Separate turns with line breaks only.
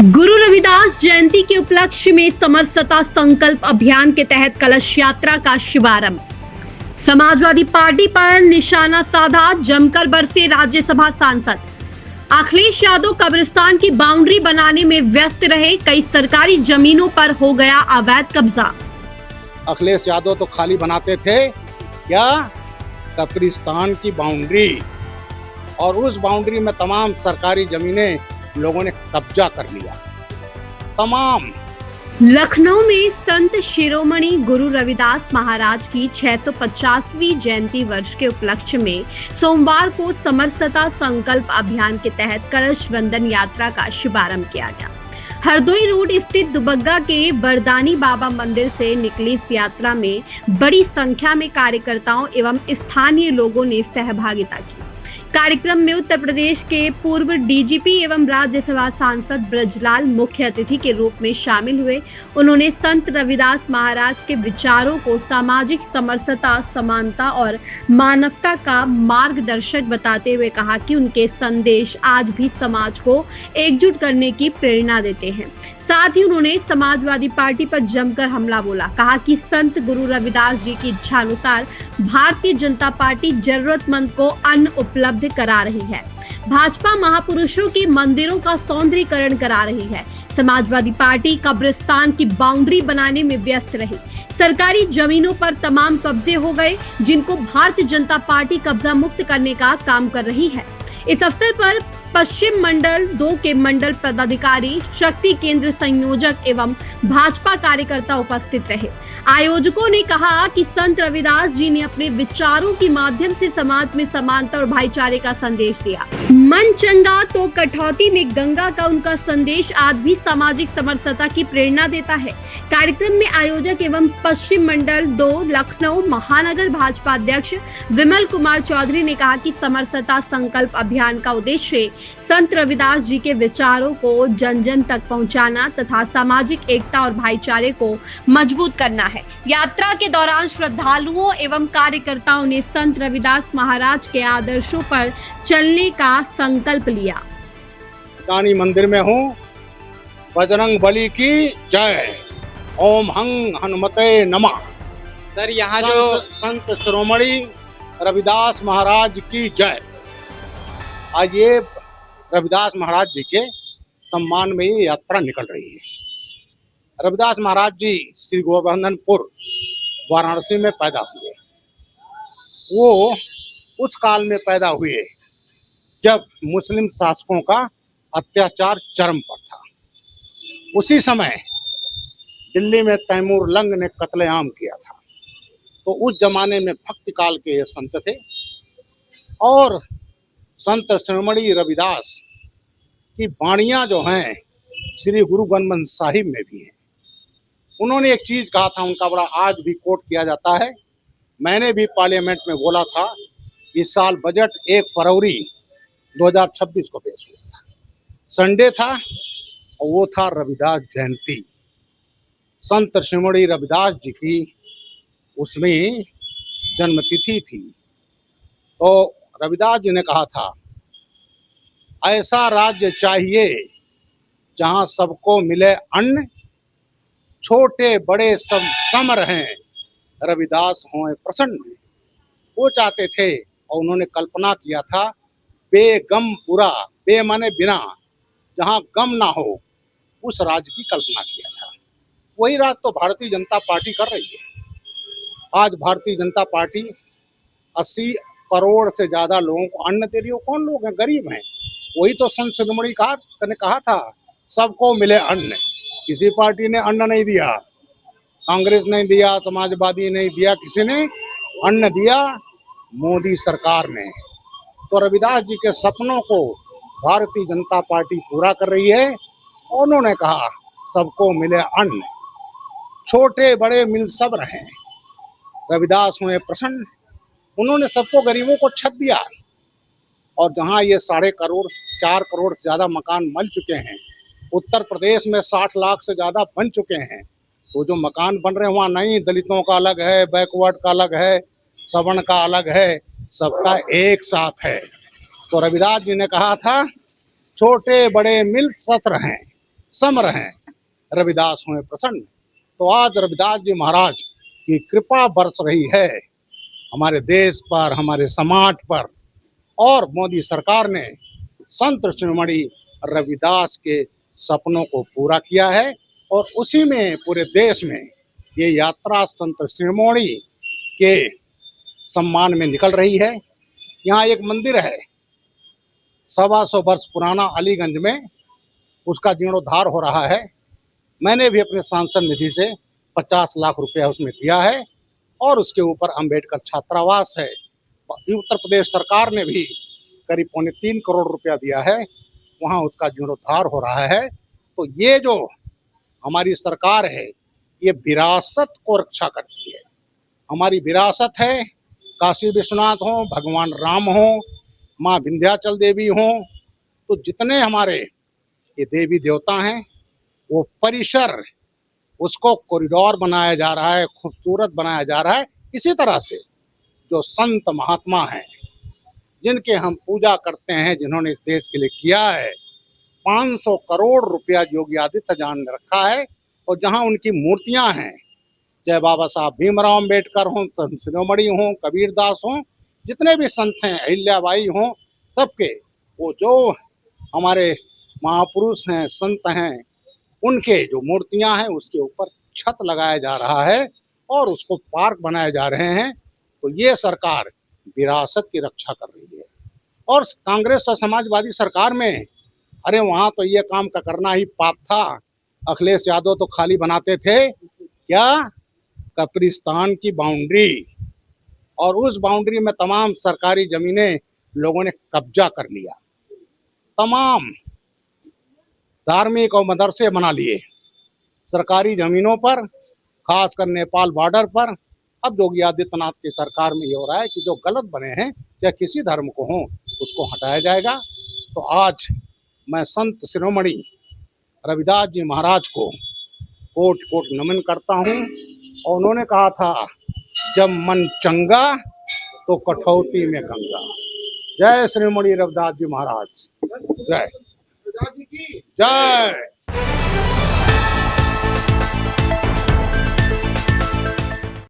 गुरु रविदास जयंती के उपलक्ष्य में समरसता संकल्प अभियान के तहत कलश यात्रा का शुभारंभ। समाजवादी पार्टी पर निशाना साधा, जमकर बरसे राज्यसभा सांसद। अखिलेश यादव कब्रिस्तान की बाउंड्री बनाने में व्यस्त रहे, कई सरकारी जमीनों पर हो गया अवैध कब्जा।
अखिलेश यादव तो खाली बनाते थे क्या कब्रिस्तान की बाउंड्री, और उस बाउंड्री में तमाम सरकारी जमीनें लोगों ने कब्जा कर लिया तमाम।
लखनऊ में संत शिरोमणि गुरु रविदास महाराज की 650वीं जयंती वर्ष के उपलक्ष्य में सोमवार को समरसता संकल्प अभियान के तहत कलश वंदन यात्रा का शुभारंभ किया गया। हरदोई रोड स्थित दुबग्गा के बरदानी बाबा मंदिर से निकली इस यात्रा में बड़ी संख्या में कार्यकर्ताओं एवं स्थानीय लोगों ने सहभागिता की। कार्यक्रम में उत्तर प्रदेश के पूर्व डीजीपी एवं राज्यसभा सांसद ब्रजलाल मुख्य अतिथि के रूप में शामिल हुए। उन्होंने संत रविदास महाराज के विचारों को सामाजिक समरसता, समानता और मानवता का मार्गदर्शक बताते हुए कहा कि उनके संदेश आज भी समाज को एकजुट करने की प्रेरणा देते हैं। साथ ही उन्होंने समाजवादी पार्टी पर जमकर हमला बोला। कहा कि संत गुरु रविदास जी की इच्छा अनुसार भारतीय जनता पार्टी जरूरतमंद को अन्न उपलब्ध करा रही है। भाजपा महापुरुषों के मंदिरों का सौंदर्यीकरण करा रही है। समाजवादी पार्टी कब्रिस्तान की बाउंड्री बनाने में व्यस्त रही। सरकारी जमीनों पर तमाम कब्जे हो गए, जिनको भारतीय जनता पार्टी कब्जा मुक्त करने का काम कर रही है। इस अवसर पर पश्चिम मंडल 2 के मंडल पदाधिकारी, शक्ति केंद्र संयोजक एवं भाजपा कार्यकर्ता उपस्थित रहे। आयोजकों ने कहा कि संत रविदास जी ने अपने विचारों के माध्यम से समाज में समानता और भाईचारे का संदेश दिया। मन चंगा तो कटौती में गंगा का उनका संदेश आज भी सामाजिक समरसता की प्रेरणा देता है। कार्यक्रम में आयोजक एवं पश्चिम मंडल 2 लखनऊ महानगर भाजपा अध्यक्ष विमल कुमार चौधरी ने कहा कि समरसता संकल्प अभियान का उद्देश्य संत रविदास जी के विचारों को जन जन तक पहुंचाना तथा सामाजिक एकता और भाईचारे को मजबूत करना है। यात्रा के दौरान श्रद्धालुओं एवं कार्यकर्ताओं ने संत रविदास महाराज के आदर्शों पर चलने का संकल्प लिया।
दानी मंदिर में हूँ, बजरंग बली की जय, ओम हंग हनुमते नमः।
सर यहाँ जो
संत शिरोमणि रविदास महाराज की जय। आज ये रविदास महाराज जी के सम्मान में ये यात्रा निकल रही है। रविदास महाराज जी श्री गोवर्धनपुर वाराणसी में पैदा हुए। वो उस काल में पैदा हुए जब मुस्लिम शासकों का अत्याचार चरम पर था। उसी समय दिल्ली में तैमूर लंग ने कत्लेआम किया था। तो उस जमाने में भक्ति काल के ये संत थे, और संत शिरोमणि रविदास की वाणियां जो हैं श्री गुरु ग्रंथ साहिब में भी हैं। उन्होंने एक चीज कहा था, उनका बड़ा आज भी कोट किया जाता है। मैंने भी पार्लियामेंट में बोला था, इस साल बजट 1 फरवरी 2026 को पेश हुआ था। संडे था और वो था रविदास जयंती। संत शिरोमणि रविदास जी की उसमें जन्मतिथि थी। तो रविदास जी ने कहा था, ऐसा राज्य चाहिए जहां सबको मिले अन्न, छोटे बड़े सब सम रहें, रविदास हों प्रसन्न। वो चाहते थे और उन्होंने कल्पना किया था, बेगम पुरा, बे माने बिना, जहां गम ना हो, उस राज्य की कल्पना किया था। वही राज तो भारतीय जनता पार्टी कर रही है। आज भारतीय जनता पार्टी 80 करोड़ से ज्यादा लोगों को अन्न दे रही है। कौन लोग हैं? गरीब हैं। वही तो संत शिरोमणि ने कहा था, सबको मिले अन्न। किसी पार्टी ने अन्न नहीं दिया, कांग्रेस नहीं दिया, समाजवादी नहीं दिया, किसी ने अन्न दिया, मोदी सरकार ने। तो रविदास जी के सपनों को भारतीय जनता पार्टी पूरा कर रही है। उन्होंने कहा, सबको मिले अन्न, छोटे बड़े मिल सब रहें, रविदास हुए प्रसन्न। उन्होंने सबको, गरीबों को छत दिया। और जहां ये 4 करोड़ से ज्यादा मकान बन चुके हैं, उत्तर प्रदेश में 60 लाख से ज्यादा बन चुके हैं। तो जो मकान बन रहे हैं वहाँ नहीं, दलितों का अलग है, बैकवर्ड का अलग है, सवर्ण का अलग है, सबका एक साथ है। तो रविदास जी ने कहा था, छोटे बड़े मिल सत रहें, समर हैं, रविदास हुए प्रसन्न। तो आज रविदास जी महाराज की कृपा बरस रही है हमारे देश पर, हमारे समाज पर, और मोदी सरकार ने संत शिरोमणि रविदास के सपनों को पूरा किया है और उसी में पूरे देश में ये यात्रा संत शिरोमणि के सम्मान में निकल रही है। यहाँ एक मंदिर है 125 वर्ष पुराना अलीगंज में, उसका जीर्णोद्धार हो रहा है। मैंने भी अपने सांसद निधि से 50 लाख रुपया उसमें दिया है और उसके ऊपर अंबेडकर छात्रावास है। उत्तर प्रदेश सरकार ने भी करीब 3.25 करोड़ रुपया दिया है, वहाँ उसका जीर्णोद्धार हो रहा है। तो ये जो हमारी सरकार है ये विरासत को रक्षा करती है। हमारी विरासत है, काशी विश्वनाथ हो, भगवान राम हो, माँ विंध्याचल देवी हो, तो जितने हमारे ये देवी देवता हैं वो परिसर, उसको कॉरिडोर बनाया जा रहा है, खूबसूरत बनाया जा रहा है। इसी तरह से जो संत महात्मा हैं जिनके हम पूजा करते हैं, जिन्होंने इस देश के लिए किया है, 500 करोड़ रुपया योगी आदित्यनाथ ने रखा है। और जहां उनकी मूर्तियां हैं, चाहे बाबा साहब भीमराव अम्बेडकर हों, शिरोमणि हों, कबीरदास हों, जितने भी संत हैं, अहिल्याबाई हों, सबके वो जो हमारे महापुरुष हैं, संत हैं, उनके जो मूर्तियां हैं उसके ऊपर छत लगाया जा रहा है और उसको पार्क बनाए जा रहे हैं। तो ये सरकार विरासत की रक्षा कर रही है। और कांग्रेस और समाजवादी सरकार में, अरे वहां तो ये काम का करना ही पाप था। अखिलेश यादव तो खाली बनाते थे क्या, कब्रिस्तान की बाउंड्री, और उस बाउंड्री में तमाम सरकारी जमीनें लोगों ने कब्जा कर लिया, तमाम धार्मिक और मदरसे बना लिए सरकारी जमीनों पर, खासकर नेपाल बॉर्डर पर। अब योगी आदित्यनाथ की सरकार में ये हो रहा है कि जो गलत बने हैं, चाहे किसी धर्म को हो, उसको हटाया जाएगा। तो आज मैं संत शिरोमणि रविदास जी महाराज को कोट कोट नमन करता हूँ। और उन्होंने कहा था, जब मन चंगा तो कठौती में गंगा। जय श्रीमणि रविदास जी महाराज, जय जय।